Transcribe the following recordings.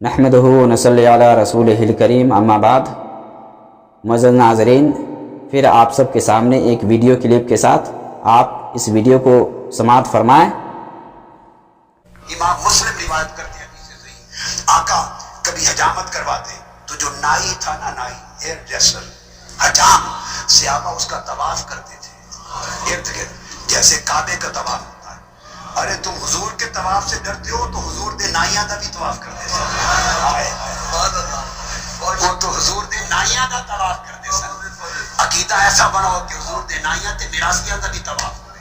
نحمدہ ونصلی علی رسولہ الکریم اما بعد۔ معزز ناظرین، پھر آپ سب کے سامنے ایک ویڈیو کلپ کے ساتھ آپ اس ویڈیو کو سماعت فرمائیں۔ امام مسلم روایت کرتے ہیں حدیث صحیح، آقا کبھی حجامت کرواتے تو جو نائی تھا نا، نائی ہیئر ڈریسر، حجام، صحابہ اس کا طواف کرتے تھے ارد گرد جیسے کعبے کا طواف ہوتا ہے۔ ارے تم حضور کے طواف سے ڈرتے ہو تو حضور دے نائیاں دا بھی طواف کرتے سن۔ وہ تو حضور دے نائیاں دا طواف کرتے سن۔ عقیدہ ایسا بناؤ کہ حضور دے نائیاں تے میراثیاں دا بھی طواف کرتے۔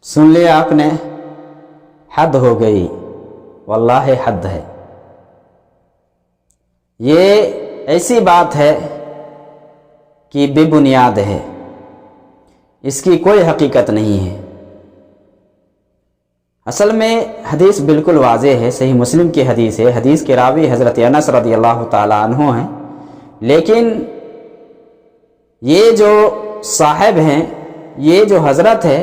سن لیا آپ نے، حد ہو گئی، واللہ حد ہے۔ یہ ایسی بات ہے کہ بے بنیاد ہے، اس کی کوئی حقیقت نہیں ہے۔ اصل میں حدیث بالکل واضح ہے، صحیح مسلم کی حدیث ہے، حدیث کے راوی حضرت انس رضی اللہ تعالیٰ عنہ ہیں، لیکن یہ جو صاحب ہیں، یہ جو حضرت ہے،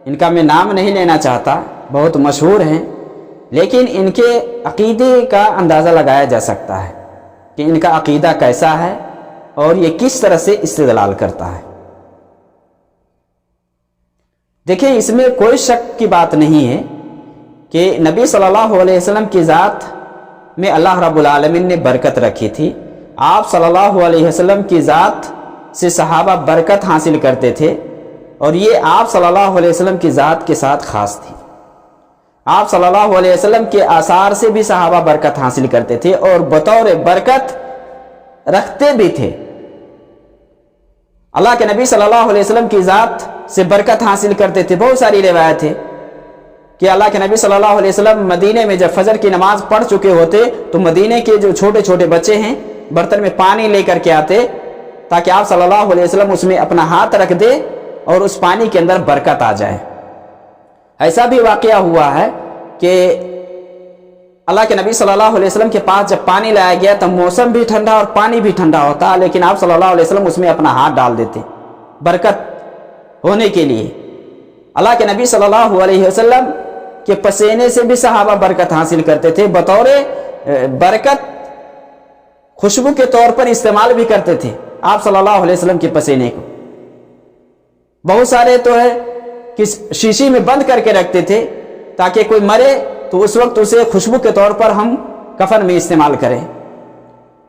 ان کا میں نام نہیں لینا چاہتا، بہت مشہور ہیں، لیکن ان کے عقیدے کا اندازہ لگایا جا سکتا ہے کہ ان کا عقیدہ کیسا ہے اور یہ کس طرح سے استدلال کرتا ہے۔ دیکھیں، اس میں کوئی شک کی بات نہیں ہے کہ نبی صلی اللہ علیہ وسلم کی ذات میں اللہ رب العالمین نے برکت رکھی تھی۔ آپ صلی اللہ علیہ وسلم کی ذات سے صحابہ برکت حاصل کرتے تھے، اور یہ آپ صلی اللہ علیہ وسلم کی ذات کے ساتھ خاص تھی۔ آپ صلی اللہ علیہ وسلم کے آثار سے بھی صحابہ برکت حاصل کرتے تھے اور بطور برکت رکھتے بھی تھے۔ اللہ کے نبی صلی اللہ علیہ وسلم کی ذات سے برکت حاصل کرتے تھے۔ بہت ساری روایت ہے کہ اللہ کے نبی صلی اللہ علیہ وسلم مدینے میں جب فجر کی نماز پڑھ چکے ہوتے تو مدینے کے جو چھوٹے چھوٹے بچے ہیں برتن میں پانی لے کر کے آتے تاکہ آپ صلی اللہ علیہ وسلم اس میں اپنا ہاتھ رکھ دے اور اس پانی کے اندر برکت آ جائے۔ ایسا بھی واقعہ ہوا ہے کہ اللہ کے نبی صلی اللہ علیہ وسلم کے پاس جب پانی لایا گیا تب موسم بھی ٹھنڈا اور پانی بھی ٹھنڈا ہوتا، لیکن آپ صلی اللہ علیہ وسلم اس میں اپنا ہاتھ ڈال دیتے برکت ہونے کے لیے۔ اللہ کے نبی صلی اللہ علیہ وسلم کے پسینے سے بھی صحابہ برکت حاصل کرتے تھے، بطور برکت خوشبو کے طور پر استعمال بھی کرتے تھے آپ صلی اللہ علیہ وسلم کے پسینے کو۔ بہت سارے تو ہے کہ شیشی میں بند کر کے رکھتے تھے تاکہ کوئی مرے تو اس وقت اسے خوشبو کے طور پر ہم کفن میں استعمال کریں۔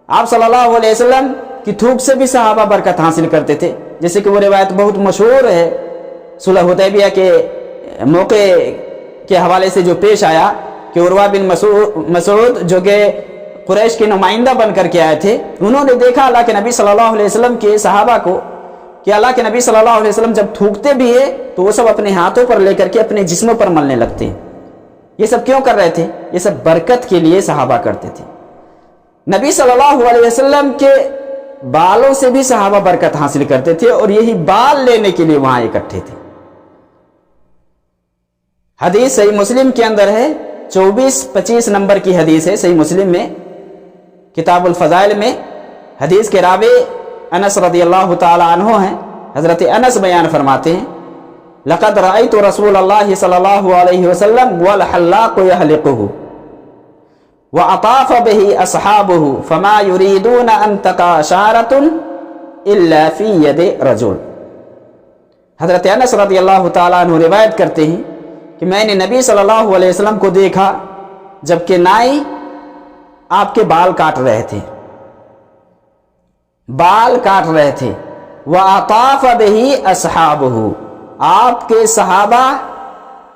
آپ صلی اللہ علیہ وسلم کی تھوک سے بھی صحابہ برکت حاصل کرتے تھے، جیسے کہ وہ روایت بہت مشہور ہے صلح حدیبیہ کے موقع کے حوالے سے جو پیش آیا کہ عروہ بن مسعود جو کہ قریش کے نمائندہ بن کر کے آئے تھے، انہوں نے دیکھا اللہ کے نبی صلی اللہ علیہ وسلم کے صحابہ کو کہ اللہ کے نبی صلی اللہ علیہ وسلم جب تھوکتے بھی ہیں تو وہ سب اپنے ہاتھوں پر لے کر کے اپنے جسموں پر ملنے لگتے ہیں۔ یہ سب کیوں کر رہے تھے؟ یہ سب برکت کے لیے صحابہ کرتے تھے۔ نبی صلی اللہ علیہ وسلم کے بالوں سے بھی صحابہ برکت حاصل کرتے تھے اور یہی بال لینے کے لیے وہاں اکٹھے تھے۔ حدیث صحیح مسلم کے اندر ہے، 24-25 نمبر کی حدیث ہے صحیح مسلم میں، کتاب الفضائل میں۔ حدیث کے راوی انس رضی اللہ تعالی عنہ ہیں۔ حضرت انس بیان فرماتے ہیں، لقد رأيت رسول اللہ صلی اللہ علیہ وسلم والحلاق يحلقه وأطاف به أصحابه فما يريدون أن تقع شعرة إلا في يد رجل۔ حضرت انس رضی اللہ تعالیٰ عنہ روایت کرتے ہیں کہ میں نے نبی صلی اللہ علیہ وسلم کو دیکھا جبکہ نائی آپ کے بال کاٹ رہے تھے، بال کاٹ رہے تھے۔ وَأَطَافَ بِهِ أَصْحَابُهُ، آپ کے صحابہ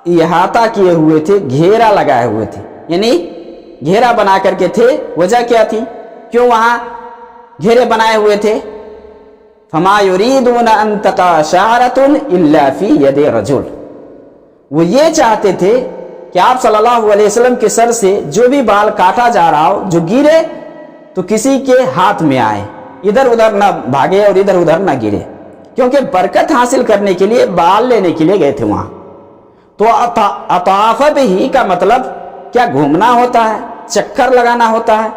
احاطہ کیے ہوئے تھے، گھیرا لگائے ہوئے تھے، یعنی گھیرا بنا کر کے تھے۔ وجہ کیا تھی؟ کیوں وہاں گھیرے بنائے ہوئے تھے؟ فَمَا يُرِيدُونَ أَن تَقَعَ شَعْرَةٌ إِلَّا فِي يَدِ رَجُلٍ، وہ یہ چاہتے تھے کہ آپ صلی اللہ علیہ وسلم کے سر سے جو بھی بال کاٹا جا رہا ہو، جو گرے تو کسی کے ہاتھ میں آئے، ادھر ادھر نہ بھاگے اور ادھر ادھر نہ گرے، کیونکہ برکت حاصل کرنے کے لیے بال لینے کے لیے گئے تھے وہاں۔ تو اطاف بہ کا مطلب کیا گھومنا ہوتا ہے، چکر لگانا ہوتا ہے؟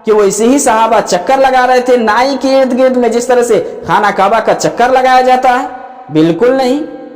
کہ وہ اسی ہی صحابہ چکر لگا رہے تھے نائی کے ارد گرد میں، جس طرح سے خانہ کعبہ کا چکر لگایا جاتا ہے؟ بالکل نہیں۔